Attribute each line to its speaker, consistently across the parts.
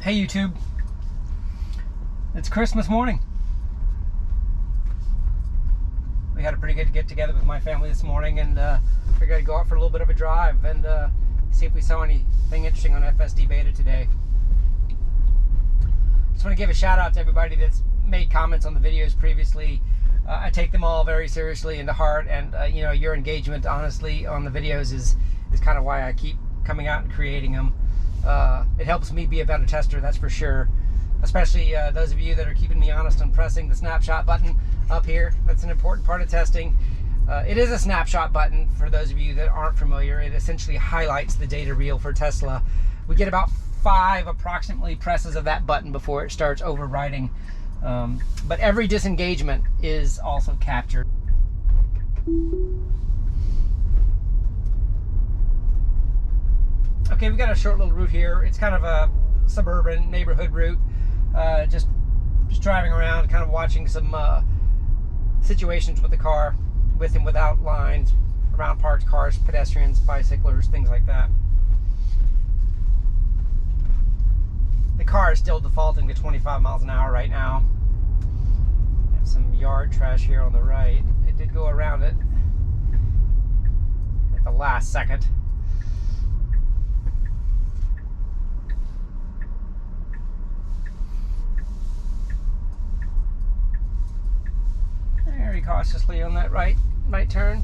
Speaker 1: Hey YouTube, it's Christmas morning. We had a pretty good get together with my family this morning, and figured I'd go out for a little bit of a drive and see if we saw anything interesting on FSDBeta today. Just want to give a shout out to everybody that's made comments on the videos previously. I take them all very seriously and to heart, and you know, your engagement honestly on the videos is kind of why I keep coming out and creating them. It helps me be a better tester, that's for sure. Especially those of you that are keeping me honest and pressing the snapshot button up here. That's an important part of testing. It is a snapshot button for those of you that aren't familiar. It essentially highlights the data reel for Tesla. We get about 5 approximately presses of that button before it starts overwriting. But every disengagement is also captured. Okay, we got a short little route here. It's kind of a suburban neighborhood route. Just driving around, kind of watching some situations with the car, with and without lines, around parked cars, pedestrians, bicyclers, things like that. The car is still defaulting to 25 miles an hour right now. Have some yard trash here on the right. It did go around it at the last second. Very cautiously on that right turn.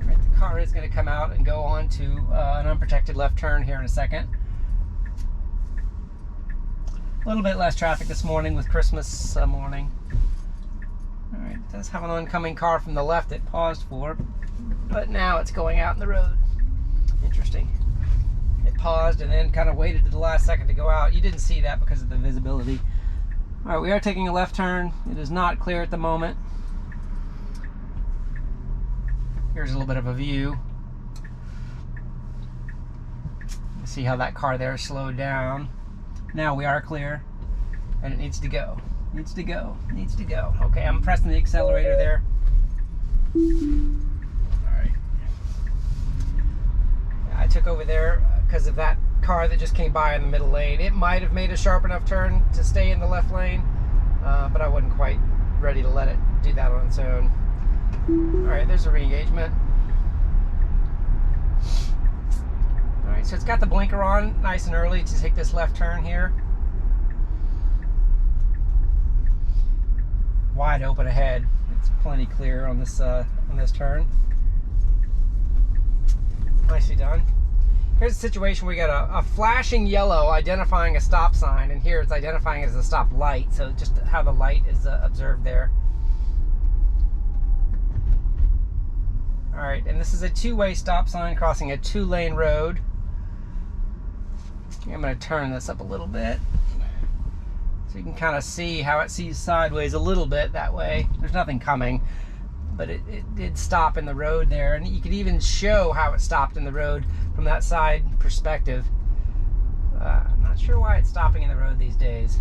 Speaker 1: Right, the car is going to come out and go on to an unprotected left turn here in a second. A little bit less traffic this morning with Christmas morning. Alright, it does have an oncoming car from the left it paused for, but now it's going out in the road. Interesting. It paused and then kind of waited to the last second to go out. You didn't see that because of the visibility. Alright, we are taking a left turn. It is not clear at the moment. Here's a little bit of a view. You see how that car there slowed down. Now we are clear, and it needs to go. Needs to go. Needs to go. Okay, I'm pressing the accelerator there. Alright. I took over there because of that car that just came by in the middle lane. It might have made a sharp enough turn to stay in the left lane, but I wasn't quite ready to let it do that on its own. Alright, there's a re-engagement. Alright, so it's got the blinker on nice and early to take this left turn here. Wide open ahead. It's plenty clear on this turn. Nicely done. Here's a situation where we got a flashing yellow identifying a stop sign, and here it's identifying it as a stop light. So just how the light is observed there. All right, and this is a two-way stop sign crossing a 2-lane road. I'm going to turn this up a little bit. So you can kind of see how it sees sideways a little bit that way. There's nothing coming, but it did stop in the road there, and you could even show how it stopped in the road from that side perspective. I'm not sure why it's stopping in the road these days.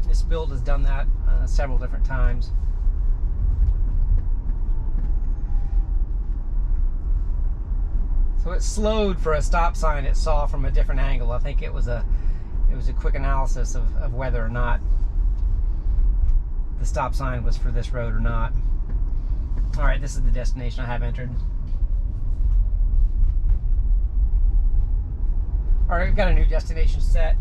Speaker 1: This build has done that several different times. So it slowed for a stop sign it saw from a different angle. I think it was a quick analysis of whether or not the stop sign was for this road or not. All right, this is the destination I have entered. All right, we've got a new destination set.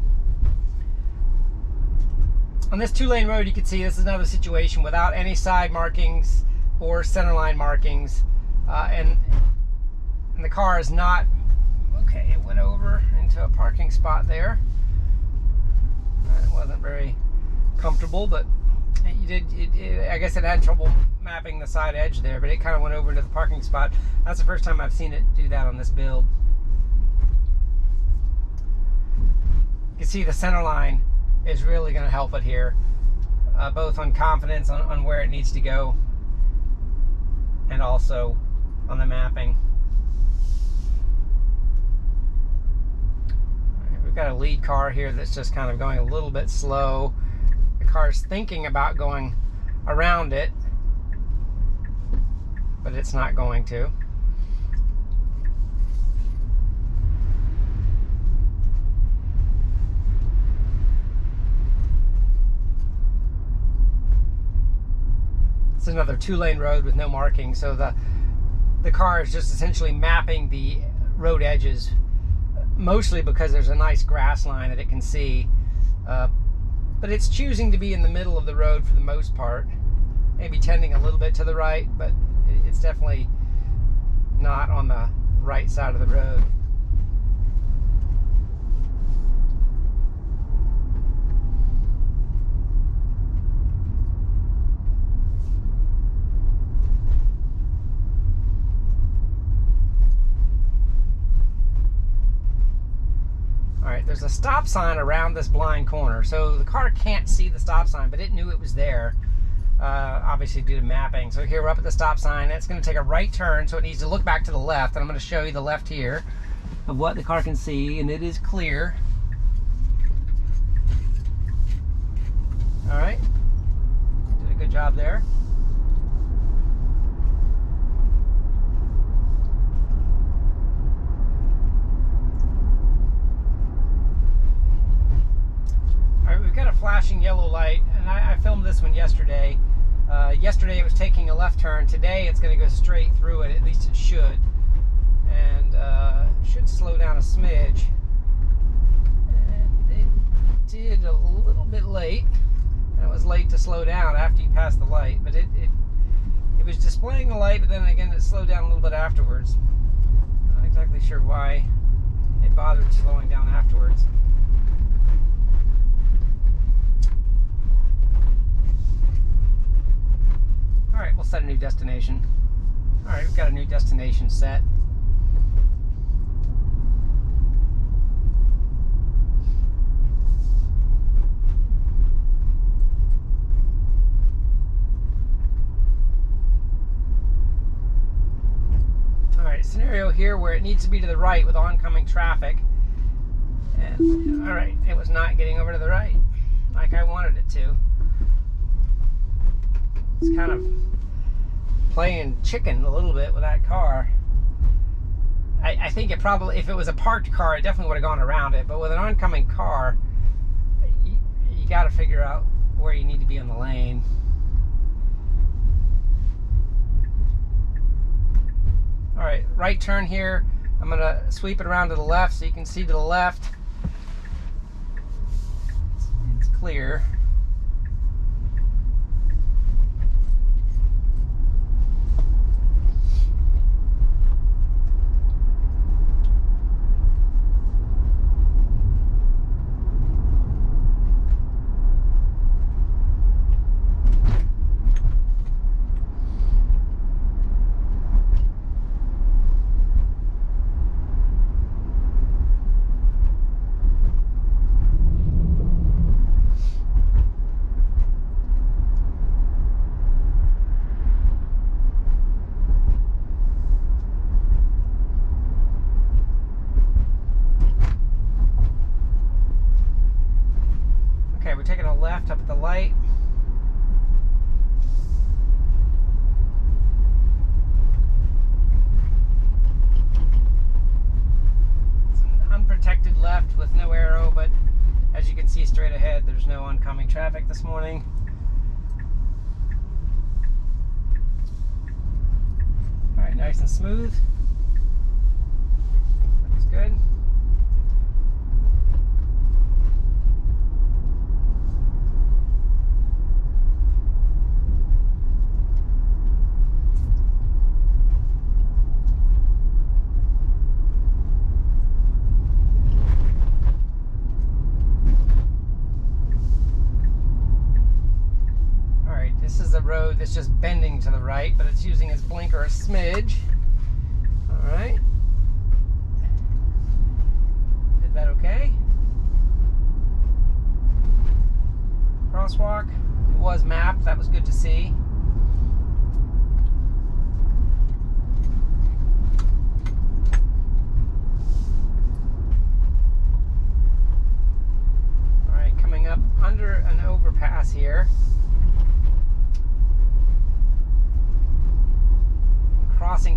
Speaker 1: On this 2-lane road, you can see this is another situation without any side markings or centerline markings, and the car is not, okay, it went over into a parking spot there. It wasn't very comfortable, but I guess it had trouble mapping the side edge there, but it kind of went over into the parking spot. That's the first time I've seen it do that on this build. You can see the center line is really going to help it here, both on confidence on where it needs to go and also on the mapping. we've got a lead car here that's just kind of going a little bit slow. The car's thinking about going around it, but it's not going to. It's another 2-lane road with no marking, so the car is just essentially mapping the road edges, mostly because there's a nice grass line that it can see, but it's choosing to be in the middle of the road for the most part, maybe tending a little bit to the right, but it's definitely not on the right side of the road. There's a stop sign around this blind corner, so the car can't see the stop sign, but it knew it was there, obviously due to mapping. So here we're up at the stop sign, and it's going to take a right turn, so it needs to look back to the left, and I'm going to show you the left here of what the car can see, and it is clear. All right, did a good job there. We've got a flashing yellow light, and I filmed this one yesterday. Yesterday it was taking a left turn. Today it's going to go straight through it, at least it should. And should slow down a smidge. And it did a little bit late. And it was late to slow down after you passed the light. But it was displaying the light, but then again it slowed down a little bit afterwards. Not exactly sure why it bothered slowing down afterwards. Alright, we'll set a new destination. Alright, we've got a new destination set. Alright, scenario here where it needs to be to the right with oncoming traffic. And, alright, it was not getting over to the right like I wanted it to. It's kind of playing chicken a little bit with that car. I think it probably, if it was a parked car, it definitely would have gone around it. But with an oncoming car, you got to figure out where you need to be on the lane. All right, right turn here. I'm going to sweep it around to the left so you can see to the left. It's clear. We're taking a left up at the light. It's an unprotected left with no arrow, but as you can see straight ahead, there's no oncoming traffic this morning. All right, nice and smooth. Looks good. This is a road that's just bending to the right, but it's using its blinker a smidge. All right. Did that okay. Crosswalk. It was mapped. That was good to see.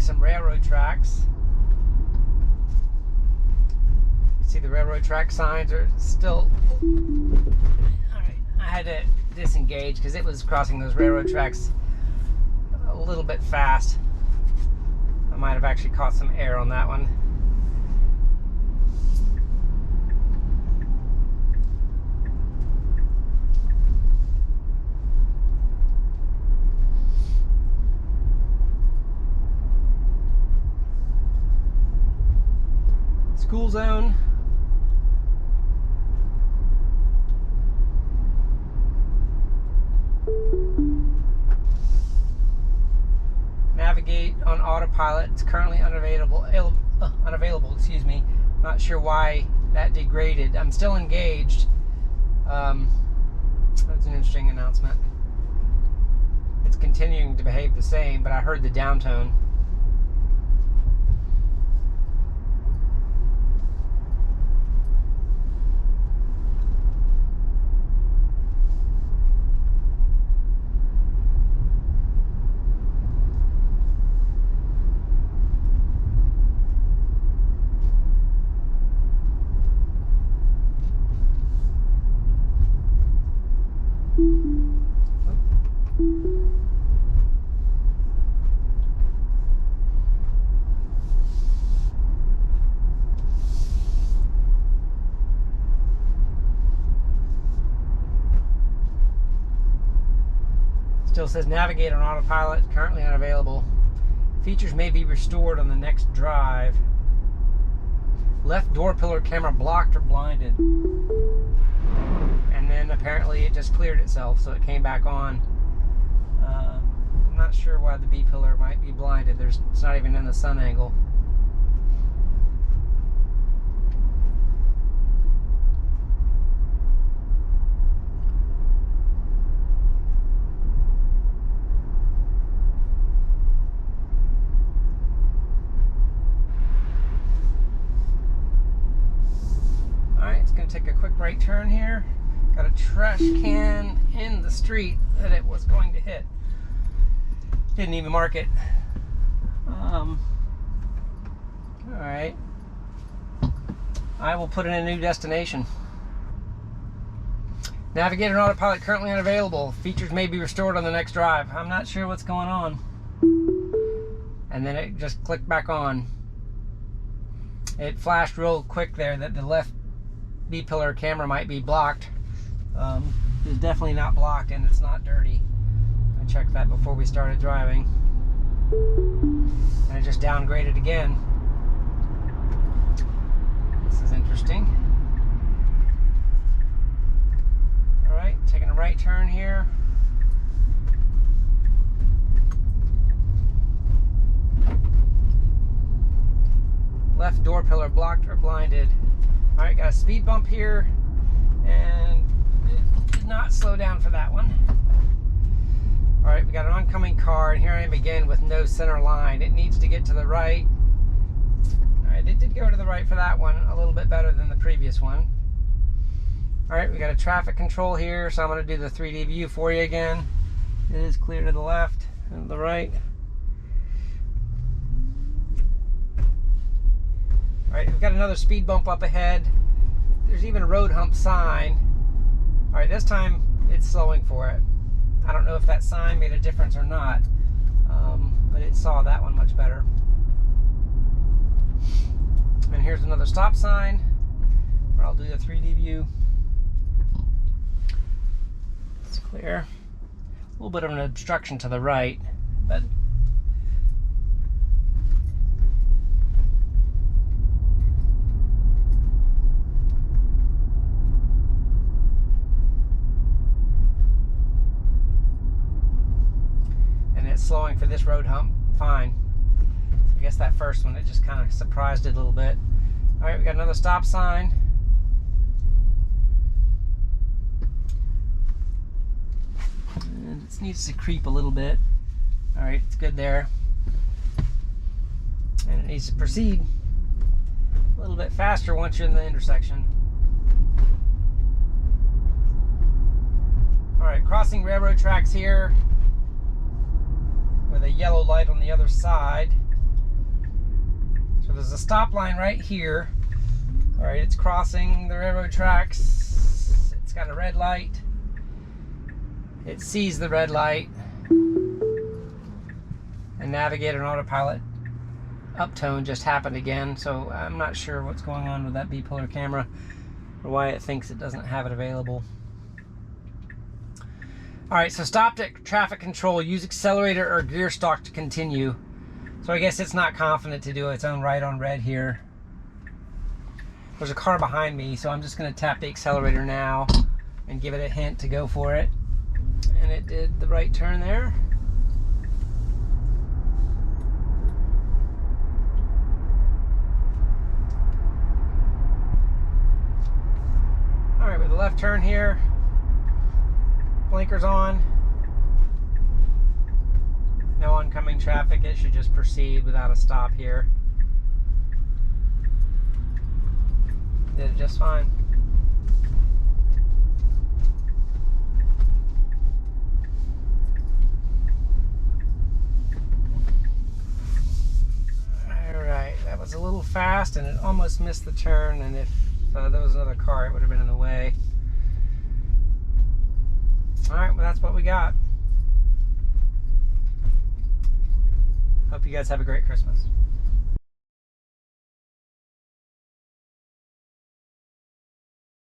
Speaker 1: some railroad tracks. You see the railroad track signs are still... Alright, I had to disengage because it was crossing those railroad tracks a little bit fast. I might have actually caught some air on that one. School zone. Navigate on Autopilot. It's currently unavailable, excuse me. Not sure why that degraded. I'm still engaged. That's an interesting announcement. It's continuing to behave the same, but I heard the downtone. Still says navigate on Autopilot, currently unavailable. Features may be restored on the next drive. Left door pillar camera blocked or blinded. And then apparently it just cleared itself, so it came back on. I'm not sure why the B pillar might be blinded. It's not even in the sun angle. Take a quick right turn here. Got a trash can in the street that it was going to hit. Didn't even mark it. Alright. I will put in a new destination. Navigate on Autopilot currently unavailable. Features may be restored on the next drive. I'm not sure what's going on. And then it just clicked back on. It flashed real quick there that the left B-pillar camera might be blocked. It's definitely not blocked, and it's not dirty. I checked that before we started driving. And it just downgraded again. This is interesting. Alright, taking a right turn here. Left door pillar blocked or blinded. Alright, got a speed bump here, and it did not slow down for that one. Alright, we got an oncoming car, and here I am again with no center line. It needs to get to the right. Alright, it did go to the right for that one, a little bit better than the previous one. Alright, we got a traffic control here, so I'm going to do the 3D view for you again. It is clear to the left and the right. Alright, we've got another speed bump up ahead. There's even a road hump sign. Alright, this time it's slowing for it. I don't know if that sign made a difference or not, but it saw that one much better. And here's another stop sign where I'll do the 3D view. It's clear. A little bit of an obstruction to the right, but slowing for this road hump fine. I guess that first one, it just kind of surprised it a little bit. Alright, we got another stop sign. And it needs to creep a little bit. Alright, it's good there. And it needs to proceed a little bit faster once you're in the intersection. Alright, crossing railroad tracks here with a yellow light on the other side. there's a stop line right here. All right, it's crossing the railroad tracks. It's got a red light. It sees the red light. And Navigator and Autopilot uptone just happened again, so I'm not sure what's going on with that bipolar camera or why it thinks it doesn't have it available. All right, so stopped at traffic control. Use accelerator or gear stalk to continue. So I guess it's not confident to do its own right on red here. There's a car behind me, so I'm just going to tap the accelerator now and give it a hint to go for it. And it did the right turn there. All right, with the left turn here, blinkers on. No oncoming traffic. It should just proceed without a stop here. Did it just fine. Alright, that was a little fast and it almost missed the turn, and if there was another car it would have been in the way. Alright, well that's what we got. Hope you guys have a great Christmas.